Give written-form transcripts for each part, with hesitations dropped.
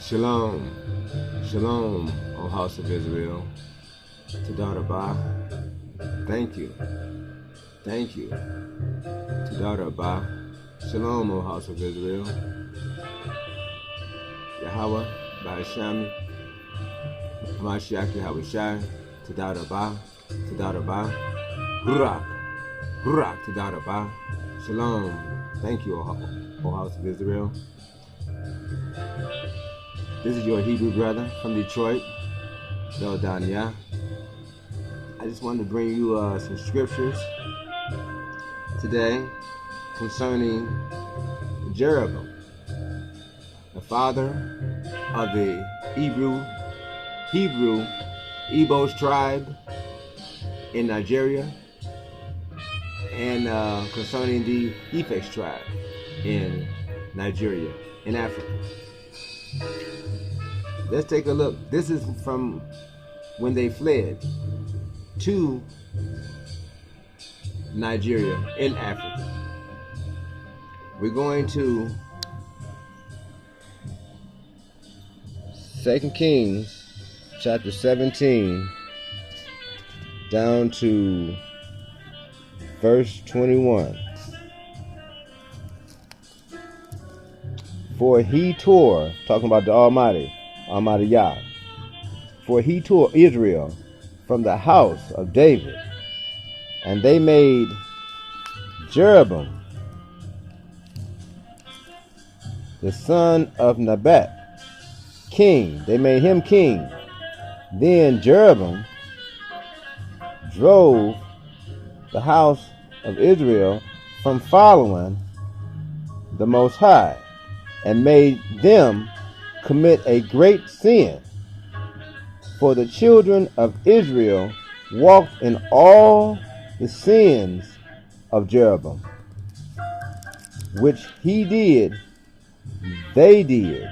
Shalom, Shalom, O house of Israel. Todah Rabbah, thank you, Todah Rabbah. Shalom, O house of Israel. Yahweh, Ba'ashami, Mashiach Yahweh Shai, Todah Rabbah, Hurak, Todah Rabbah. Shalom, thank you, O house of Israel. This is your Hebrew brother from Detroit, Dania. I just wanted to bring you some scriptures today concerning Jeroboam, the father of the Hebrew Igbo tribe in Nigeria, and concerning the Ephex tribe in Nigeria, in Africa. Let's take a look. This is from when they fled to Nigeria in Africa. We're going to 2 Kings chapter 17 down to verse 21. For he tore, talking about the Almighty Yah, for he tore Israel from the house of David, and they made Jeroboam, the son of Nabat, king. They made him king. Then Jeroboam drove the house of Israel from following the Most High, and made them commit a great sin. For the children of Israel walked in all the sins of Jeroboam, which he did, they did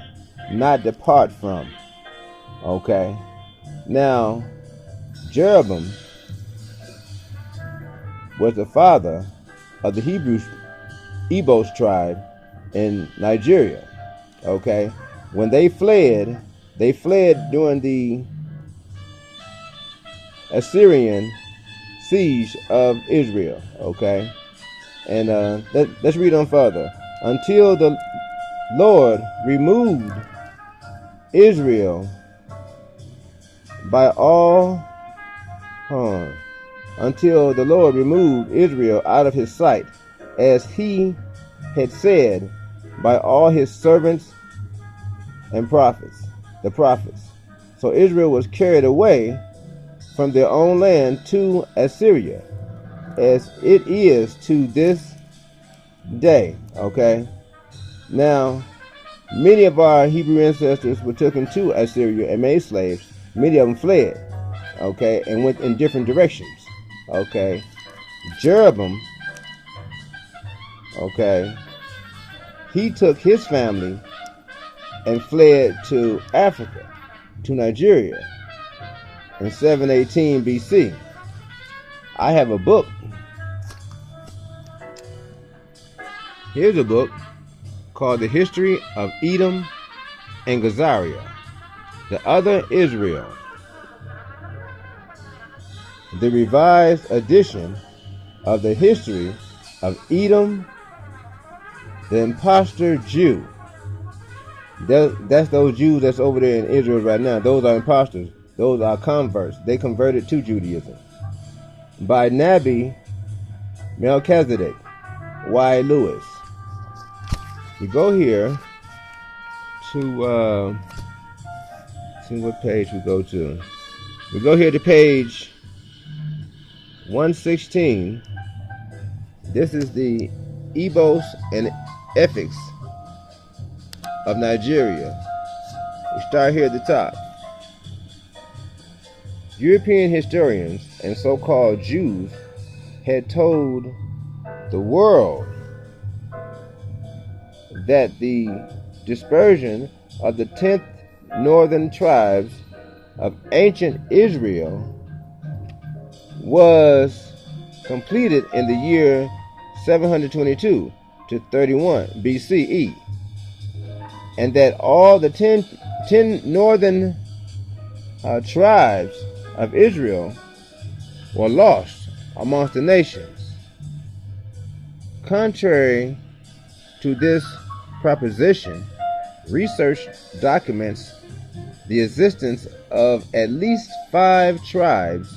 not depart from. Okay. Now, Jeroboam was the father of the Igbo tribe in Nigeria. Okay. When they fled during the Assyrian siege of Israel. Okay. And let's read on further. Until the Lord removed Israel until the Lord removed Israel out of his sight, as he had said by all his servants and the prophets. So Israel was carried away from their own land to Assyria, as it is to this day. Okay. Now, many of our Hebrew ancestors were taken to Assyria and made slaves. Many of them fled, okay, and went in different directions. Okay. Jeroboam, okay, he took his family and fled to Africa, to Nigeria, in 718 BC. I have a book. Here's a book called The History of Edom and Khazaria, the Other Israel. The revised edition of the history of Edom, the impostor Jew. That's those Jews that's over there in Israel right now. Those are imposters. Those are converts. They converted to Judaism. By Nabi, Melchizedek, Y. Lewis. We go here to, see what page we go to. We go here to page 116. This is the Igbos and Ethics of Nigeria. We start here at the top. European historians and so-called Jews had told the world that the dispersion of the 10th northern tribes of ancient Israel was completed in the year 722 to 31 BCE, and that all the 10 10 northern tribes of Israel were lost amongst the nations. Contrary to this proposition, research documents the existence of at least 5 tribes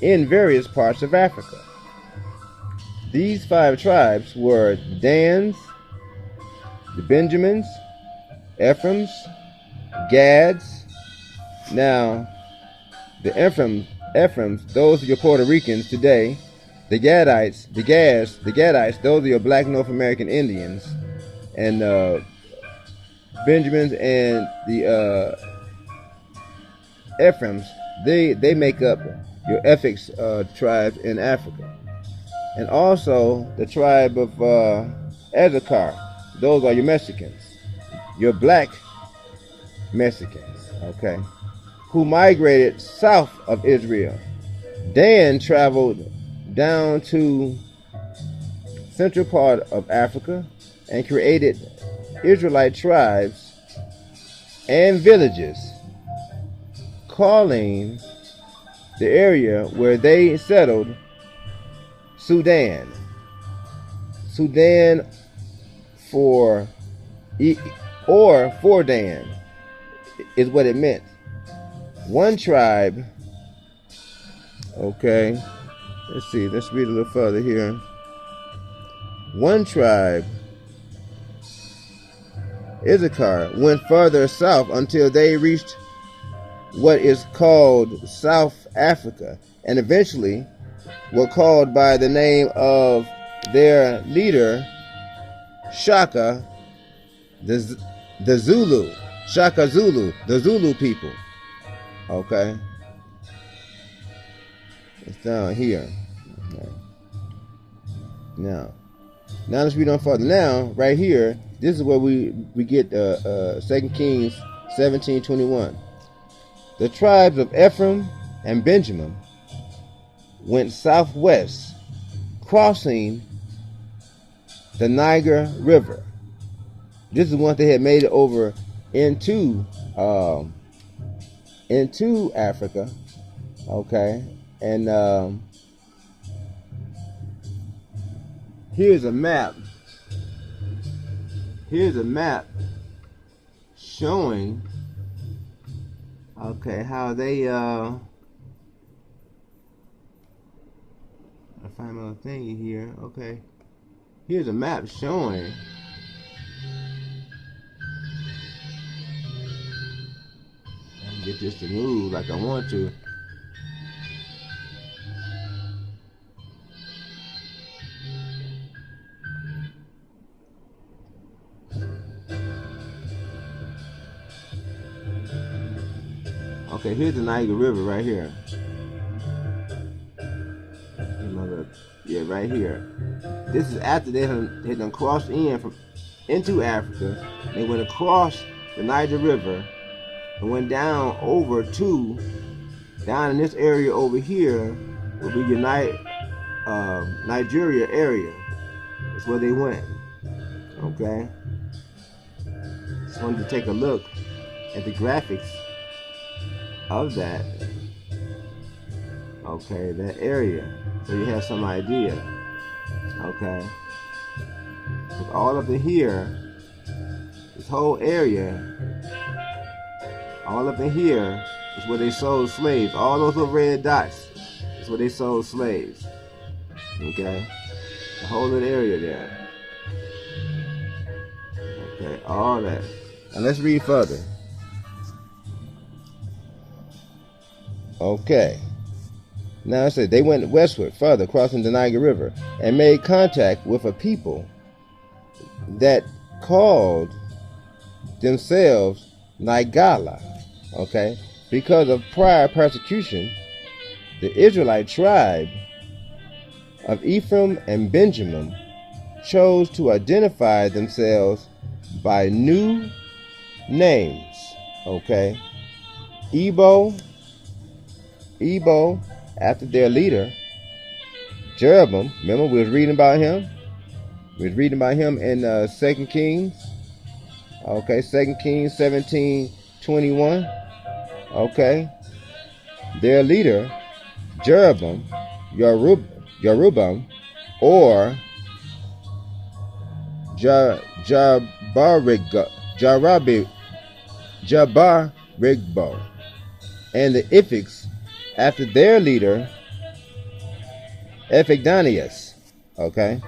in various parts of Africa. These 5 tribes were Dan's, the Benjamins, Ephraim's, Gad's. Now, the Ephraim's, those are your Puerto Ricans today. The Gadites, those are your black North American Indians. And Benjamins and the Ephraim's, they make up your ethnic tribes in Africa. And also the tribe of Issachar, those are your Mexicans, your black Mexicans, okay, who migrated south of Israel. Dan traveled down to central part of Africa and created Israelite tribes and villages, calling the area where they settled Sudan for Dan is what it meant. One tribe, okay, let's read a little further here. One tribe, Issachar, went further south until they reached what is called South Africa, and eventually were called by the name of their leader, Shaka, the Zulu, Shaka Zulu, the Zulu people. Okay, it's down here. Okay. Now let's read on further. Now, right here, this is where we get 2 Kings 17:21. The tribes of Ephraim and Benjamin went southwest, crossing the Niger River. This is once they had made it over into Africa, okay. And here's a map. Here's a map showing, okay, how they I find my thing here. Okay, here's a map showing I can get this to move like I want to. Okay, here's the Niger River right here. Yeah, right here. This is after they had done crossed into Africa. They went across the Niger River and went down over to, down in this area over here will be your Nigeria area. That's where they went. Okay. Just wanted to take a look at the graphics of that. Okay, that area. So you have some idea. Okay. But all up in here, this whole area, all up in here is where they sold slaves. All those little red dots is where they sold slaves. Okay. The whole little area there. Okay, all that. Now let's read further. Okay. Now it said they went westward further, crossing the Niger River, and made contact with a people that called themselves Nigala. Okay, because of prior persecution, the Israelite tribe of Ephraim and Benjamin chose to identify themselves by new names. Okay, Igbo, after their leader, Jeroboam. Remember, we was reading about him? We was reading about him in 2 Kings. Okay, 2 Kings 17, pt.1. Okay. Their leader, Jeroboam, or Jabarigbo, and the Ephics after their leader, Ephigdanius. Okay.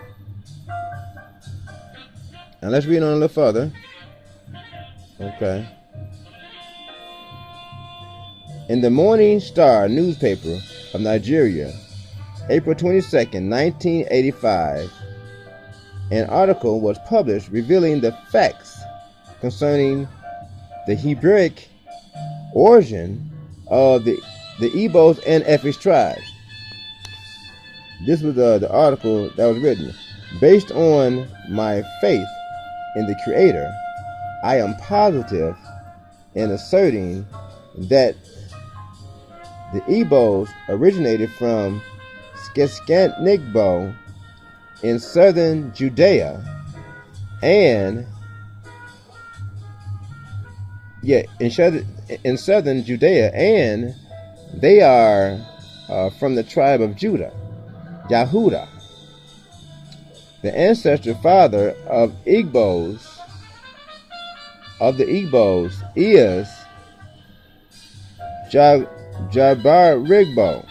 Now let's read on a little further. Okay. In the Morning Star newspaper of Nigeria, April 22nd, 1985, an article was published revealing the facts concerning the Hebraic origin of the Igbos and Ephic tribes. This was the article that was written. Based on my faith in the Creator, I am positive in asserting that the Igbos originated from Skeskanigbo in southern Judea and in southern Judea, and they are from the tribe of Judah, Yahudah. The ancestral father of the Igbos is Jabarigbo,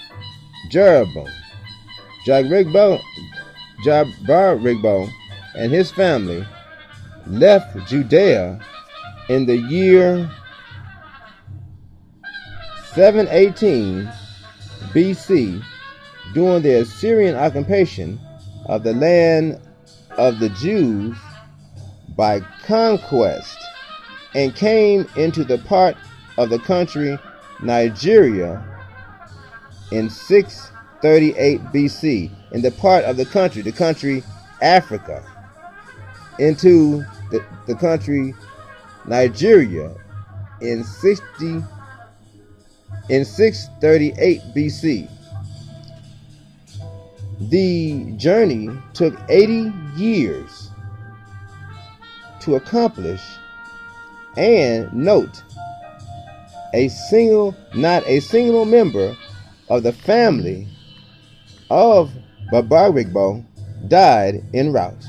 Jabarigbo and his family left Judea in the year 718 BC during the Assyrian occupation of the land of the Jews by conquest, and came into the part of the country Nigeria in 638 BC, in the part of the country Africa, into the country Nigeria in 638 BC. The journey took 80 years to accomplish, and note, not a single member of the family of Jabarigbo died en route.